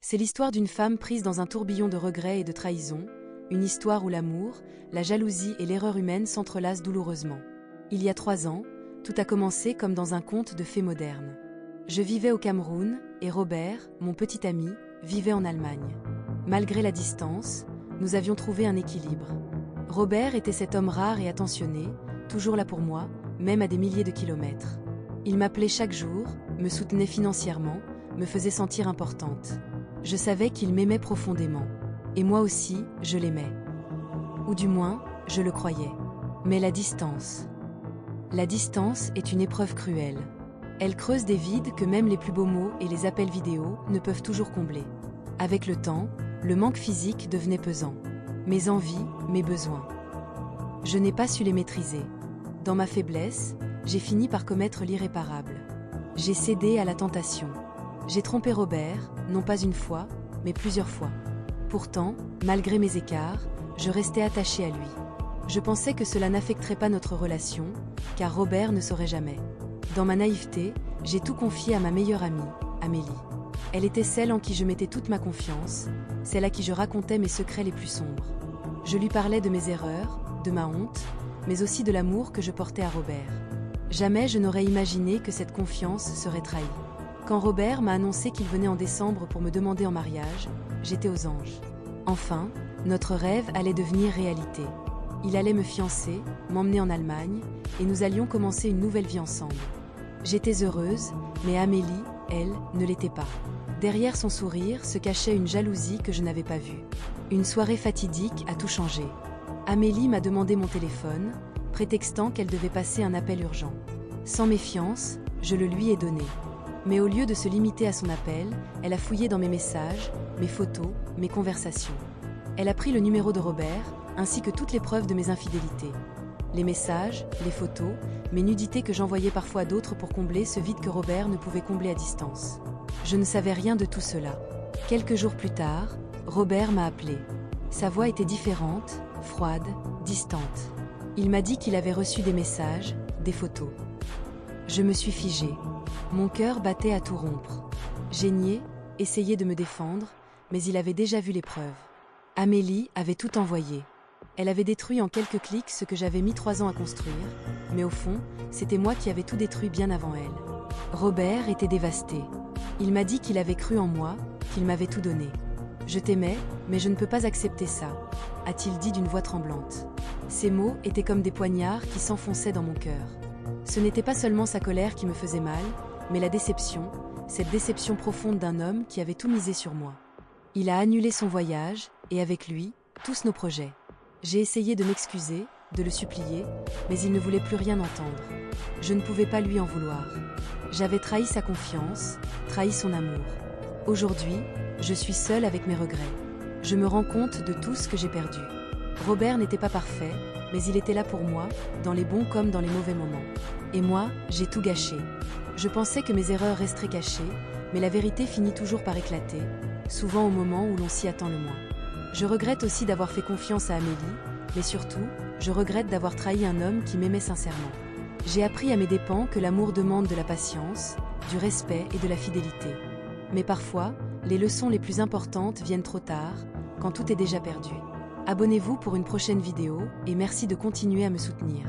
C'est l'histoire d'une femme prise dans un tourbillon de regrets et de trahison, une histoire où l'amour, la jalousie et l'erreur humaine s'entrelacent douloureusement. Il y a 3 ans, tout a commencé comme dans un conte de fées moderne. Je vivais au Cameroun et Robert, mon petit ami, vivait en Allemagne. Malgré la distance, nous avions trouvé un équilibre. Robert était cet homme rare et attentionné, toujours là pour moi, même à des milliers de kilomètres. Il m'appelait chaque jour, me soutenait financièrement, me faisait sentir importante. Je savais qu'il m'aimait profondément. Et moi aussi, je l'aimais. Ou du moins, je le croyais. Mais la distance. La distance est une épreuve cruelle. Elle creuse des vides que même les plus beaux mots et les appels vidéo ne peuvent toujours combler. Avec le temps, le manque physique devenait pesant. Mes envies, mes besoins. Je n'ai pas su les maîtriser. Dans ma faiblesse, j'ai fini par commettre l'irréparable. J'ai cédé à la tentation. J'ai trompé Robert, non pas une fois, mais plusieurs fois. Pourtant, malgré mes écarts, je restais attachée à lui. Je pensais que cela n'affecterait pas notre relation, car Robert ne saurait jamais. Dans ma naïveté, j'ai tout confié à ma meilleure amie, Amélie. Elle était celle en qui je mettais toute ma confiance, celle à qui je racontais mes secrets les plus sombres. Je lui parlais de mes erreurs, de ma honte, mais aussi de l'amour que je portais à Robert. Jamais je n'aurais imaginé que cette confiance serait trahie. Quand Robert m'a annoncé qu'il venait en décembre pour me demander en mariage, j'étais aux anges. Enfin, notre rêve allait devenir réalité. Il allait me fiancer, m'emmener en Allemagne, et nous allions commencer une nouvelle vie ensemble. J'étais heureuse, mais Amélie, elle, ne l'était pas. Derrière son sourire se cachait une jalousie que je n'avais pas vue. Une soirée fatidique a tout changé. Amélie m'a demandé mon téléphone, prétextant qu'elle devait passer un appel urgent. Sans méfiance, je le lui ai donné. Mais au lieu de se limiter à son appel, elle a fouillé dans mes messages, mes photos, mes conversations. Elle a pris le numéro de Robert, ainsi que toutes les preuves de mes infidélités. Les messages, les photos, mes nudités que j'envoyais parfois à d'autres pour combler ce vide que Robert ne pouvait combler à distance. Je ne savais rien de tout cela. Quelques jours plus tard, Robert m'a appelé. Sa voix était différente, froide, distante. Il m'a dit qu'il avait reçu des messages, des photos. Je me suis figée. Mon cœur battait à tout rompre. J'ai nié, essayé de me défendre, mais il avait déjà vu les preuves. Amélie avait tout envoyé. Elle avait détruit en quelques clics ce que j'avais mis 3 ans à construire, mais au fond, c'était moi qui avais tout détruit bien avant elle. Robert était dévasté. Il m'a dit qu'il avait cru en moi, qu'il m'avait tout donné. « Je t'aimais, mais je ne peux pas accepter ça », a-t-il dit d'une voix tremblante. Ces mots étaient comme des poignards qui s'enfonçaient dans mon cœur. Ce n'était pas seulement sa colère qui me faisait mal, mais la déception, cette déception profonde d'un homme qui avait tout misé sur moi. Il a annulé son voyage, et avec lui, tous nos projets. J'ai essayé de m'excuser, de le supplier, mais il ne voulait plus rien entendre. Je ne pouvais pas lui en vouloir. J'avais trahi sa confiance, trahi son amour. Aujourd'hui, je suis seule avec mes regrets. Je me rends compte de tout ce que j'ai perdu. Robert n'était pas parfait, mais il était là pour moi, dans les bons comme dans les mauvais moments. Et moi, j'ai tout gâché. Je pensais que mes erreurs resteraient cachées, mais la vérité finit toujours par éclater, souvent au moment où l'on s'y attend le moins. Je regrette aussi d'avoir fait confiance à Amélie, mais surtout, je regrette d'avoir trahi un homme qui m'aimait sincèrement. J'ai appris à mes dépens que l'amour demande de la patience, du respect et de la fidélité. Mais parfois, les leçons les plus importantes viennent trop tard, quand tout est déjà perdu. Abonnez-vous pour une prochaine vidéo et merci de continuer à me soutenir.